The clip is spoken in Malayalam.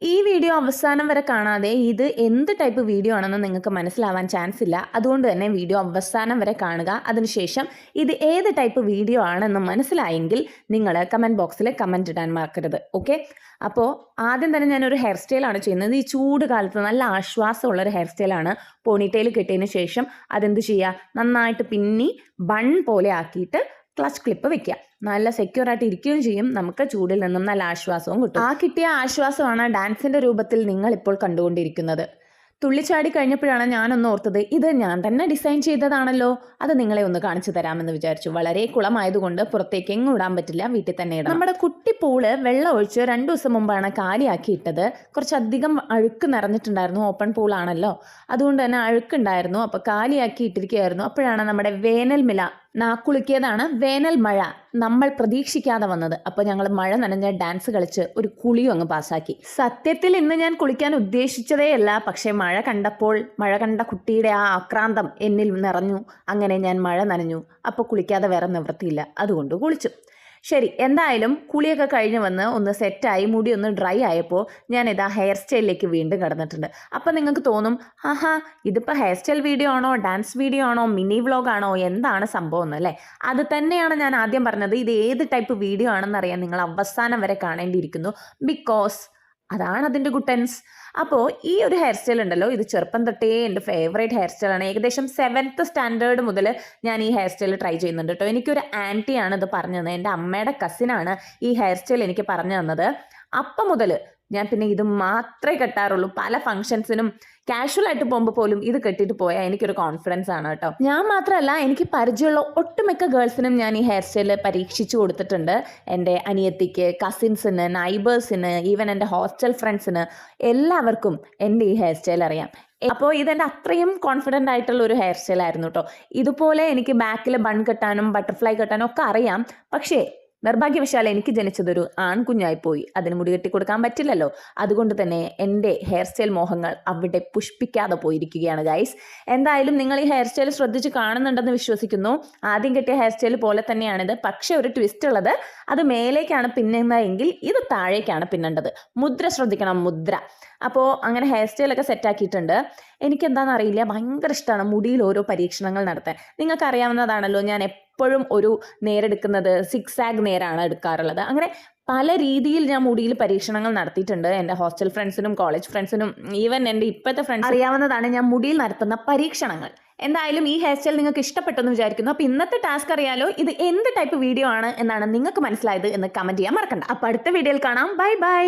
ഈ വീഡിയോ അവസാനം വരെ കാണാതെ ഇത് എന്ത് ടൈപ്പ് വീഡിയോ ആണെന്ന് നിങ്ങൾക്ക് മനസ്സിലാവാൻ ചാൻസ് ഇല്ല. അതുകൊണ്ട് തന്നെ വീഡിയോ അവസാനം വരെ കാണുക. അതിനുശേഷം ഇത് ഏത് ടൈപ്പ് വീഡിയോ ആണെന്ന് മനസ്സിലായെങ്കിൽ നിങ്ങൾ കമൻറ്റ് ബോക്സിൽ കമൻറ്റ് ഇടാൻ മറക്കരുത്. ഓക്കെ, അപ്പോൾ ആദ്യം തന്നെ ഞാനൊരു ഹെയർ സ്റ്റൈലാണ് ചെയ്യുന്നത്. ഈ ചൂട് കാലത്ത് നല്ല ആശ്വാസമുള്ളൊരു ഹെയർ സ്റ്റൈലാണ്. പോണിറ്റെയിൽ കിട്ടിയതിന് ശേഷം അതെന്ത് ചെയ്യുക, നന്നായിട്ട് പിന്നി ബൺ പോലെ ആക്കിയിട്ട് ക്ലച്ച് ക്ലിപ്പ് വെക്കുക. നല്ല സെക്യൂർ ആയിട്ട് ഇരിക്കുകയും ചെയ്യും. നമുക്ക് ചൂടിൽ നിന്നും നല്ല ആശ്വാസവും കിട്ടും. ആ കിട്ടിയ ആശ്വാസമാണ് ഡാൻസിന്റെ രൂപത്തിൽ നിങ്ങൾ ഇപ്പോൾ കണ്ടുകൊണ്ടിരിക്കുന്നത്. തുള്ളിച്ചാടി കഴിഞ്ഞപ്പോഴാണ് ഞാനൊന്ന് ഓർത്തത്, ഇത് ഞാൻ തന്നെ ഡിസൈൻ ചെയ്തതാണല്ലോ, അത് നിങ്ങളെ ഒന്ന് കാണിച്ചു തരാമെന്ന് വിചാരിച്ചു. വളരെ കുളമായതുകൊണ്ട് പുറത്തേക്ക് എങ്ങും ഇടാൻ പറ്റില്ല, വീട്ടിൽ തന്നെ ഇടാം. നമ്മുടെ കുട്ടി പൂള് വെള്ളം ഒഴിച്ച് 2 ദിവസം മുമ്പാണ് കാലിയാക്കി ഇട്ടത്. കുറച്ചധികം അഴുക്ക് നിറഞ്ഞിട്ടുണ്ടായിരുന്നു, ഓപ്പൺ പൂളാണല്ലോ, അതുകൊണ്ട് തന്നെ അഴുക്കുണ്ടായിരുന്നു. അപ്പോൾ കാലിയാക്കി ഇട്ടിരിക്കുകയായിരുന്നു. അപ്പോഴാണ് നമ്മുടെ വേനൽ മില നാക്കുളുക്കിയതാണ് വേനൽ മഴ നമ്മൾ പ്രതീക്ഷിക്കാതെ വന്നത്. അപ്പോൾ ഞങ്ങൾ മഴ നനഞ്ഞ ഡാൻസ് കളിച്ച് ഒരു കുളിയും അങ്ങ് പാസ്സാക്കി. സത്യത്തിൽ ഇന്ന് ഞാൻ കുളിക്കാൻ ഉദ്ദേശിച്ചതേയല്ല, പക്ഷേ മഴ കണ്ട കുട്ടിയുടെ ആ ആക്രാന്തം എന്നിൽ നിറഞ്ഞു. അങ്ങനെ ഞാൻ മഴ നനഞ്ഞു. അപ്പോൾ കുളിക്കാതെ വേറെ നിവൃത്തിയില്ല, അതുകൊണ്ട് കുളിച്ചു. ശരി, എന്തായാലും കുളിയൊക്കെ കഴിഞ്ഞ് വന്ന് ഒന്ന് സെറ്റായി മുടി ഒന്ന് ഡ്രൈ ആയപ്പോൾ ഞാനിതാ ഹെയർ സ്റ്റൈലിലേക്ക് വീണ്ടും കടന്നിട്ടുണ്ട്. അപ്പോൾ നിങ്ങൾക്ക് തോന്നും, ആഹാ ഇതിപ്പോൾ ഹെയർ സ്റ്റൈൽ വീഡിയോ ആണോ, ഡാൻസ് വീഡിയോ ആണോ, മിനി വ്ളോഗാണോ, എന്താണ് സംഭവം എന്നല്ലേ? അത് തന്നെയാണ് ഞാൻ ആദ്യം പറഞ്ഞത്. ഇത് ഏത് ടൈപ്പ് വീഡിയോ ആണെന്നറിയാൻ നിങ്ങൾ അവസാനം വരെ കാണേണ്ടിയിരിക്കുന്നു. ബിക്കോസ് അതാണ് അതിൻ്റെ ഗുട്ടൻസ്. അപ്പോൾ ഈ ഒരു ഹെയർ സ്റ്റൈൽ ഉണ്ടല്ലോ, ഇത് ചെറുപ്പം തൊട്ടേ എൻ്റെ ഫേവറേറ്റ് ഹെയർ സ്റ്റൈലാണ്. ഏകദേശം 7th സ്റ്റാൻഡേർഡ് മുതൽ ഞാൻ ഈ ഹെയർ സ്റ്റൈൽ ട്രൈ ചെയ്യുന്നുണ്ട് കേട്ടോ. എനിക്കൊരു ആൻറ്റിയാണ് ഇത് പറഞ്ഞു തന്നത്. എൻ്റെ അമ്മയുടെ കസിനാണ് ഈ ഹെയർ സ്റ്റൈൽ എനിക്ക് പറഞ്ഞു തന്നത്. അപ്പം മുതൽ ഞാൻ പിന്നെ ഇത് മാത്രമേ കെട്ടാറുള്ളൂ. പല ഫംഗ്ഷൻസിനും കാഷ്വലായിട്ട് പോകുമ്പോൾ പോലും ഇത് കെട്ടിയിട്ട് പോയാൽ എനിക്കൊരു കോൺഫിഡൻസ് ആണ് കേട്ടോ. ഞാൻ മാത്രമല്ല, എനിക്ക് പരിചയമുള്ള ഒട്ടുമിക്ക ഗേൾസിനും ഞാൻ ഈ ഹെയർ സ്റ്റൈൽ പരീക്ഷിച്ചു കൊടുത്തിട്ടുണ്ട്. എൻ്റെ അനിയത്തിക്ക്, കസിൻസിന്, നൈബേഴ്സിന്, ഈവൻ എൻ്റെ ഹോസ്റ്റൽ ഫ്രണ്ട്സിന് എല്ലാവർക്കും എൻ്റെ ഈ ഹെയർ സ്റ്റൈൽ അറിയാം. അപ്പോൾ ഇതെൻ്റെ അത്രയും കോൺഫിഡൻ്റ് ആയിട്ടുള്ള ഒരു ഹെയർ സ്റ്റൈൽ ആയിരുന്നു കേട്ടോ. ഇതുപോലെ എനിക്ക് ബാക്കിൽ ബൺ കെട്ടാനും ബട്ടർഫ്ലൈ കെട്ടാനും ഒക്കെ അറിയാം. പക്ഷേ നിർഭാഗ്യവശാൽ എനിക്ക് ജനിച്ചതൊരു ആൺകുഞ്ഞായിപ്പോയി. അതിന് മുടി കെട്ടി കൊടുക്കാൻ പറ്റില്ലല്ലോ. അതുകൊണ്ട് തന്നെ എൻ്റെ ഹെയർ സ്റ്റൈൽ മോഹങ്ങൾ അവിടെ പുഷ്പിക്കാതെ പോയിരിക്കുകയാണ് ഗൈസ്. എന്തായാലും നിങ്ങൾ ഈ ഹെയർ സ്റ്റൈൽ ശ്രദ്ധിച്ച് കാണുന്നുണ്ടെന്ന് വിശ്വസിക്കുന്നു. ആദ്യം കെട്ടിയ ഹെയർ സ്റ്റൈൽ പോലെ തന്നെയാണിത്. പക്ഷേ ഒരു ട്വിസ്റ്റ് ഉള്ളത്, അത് മേലേക്കാണ് പിന്നുന്നതെങ്കിൽ ഇത് താഴേക്കാണ് പിന്നേണ്ടത്. മുദ്ര ശ്രദ്ധിക്കണം, മുദ്ര. അപ്പോൾ അങ്ങനെ ഹെയർ സ്റ്റൈലൊക്കെ സെറ്റാക്കിയിട്ടുണ്ട്. എനിക്കെന്താണെന്ന് അറിയില്ല, ഭയങ്കര ഇഷ്ടമാണ് മുടിയിൽ ഓരോ പരീക്ഷണങ്ങൾ നടത്താൻ. നിങ്ങൾക്കറിയാവുന്നതാണല്ലോ, ഞാൻ എപ്പോഴും ഒരു നേരെടുക്കുന്നത് സിക്സാഗ് നേരാണ് എടുക്കാറുള്ളത്. അങ്ങനെ പല രീതിയിൽ ഞാൻ മുടിയിൽ പരീക്ഷണങ്ങൾ നടത്തിയിട്ടുണ്ട്. എൻ്റെ ഹോസ്റ്റൽ ഫ്രണ്ട്സിനും കോളേജ് ഫ്രണ്ട്സിനും ഈവൻ എൻ്റെ ഇപ്പോഴത്തെ ഫ്രണ്ട്സ് അറിയാവുന്നതാണ് ഞാൻ മുടിയിൽ നടത്തുന്ന പരീക്ഷണങ്ങൾ. എന്തായാലും ഈ ഹെയർ സ്റ്റൈൽ നിങ്ങൾക്ക് ഇഷ്ടപ്പെട്ടെന്ന് വിചാരിക്കുന്നു. അപ്പോൾ ഇന്നത്തെ ടാസ്ക് അറിയാലോ, ഇത് എന്ത് ടൈപ്പ് വീഡിയോ ആണ് എന്നാണ് നിങ്ങൾക്ക് മനസ്സിലായത് എന്ന് കമൻറ്റ് ചെയ്യാൻ മറക്കണ്ട. അപ്പോൾ അടുത്ത വീഡിയോയിൽ കാണാം. Bye bye.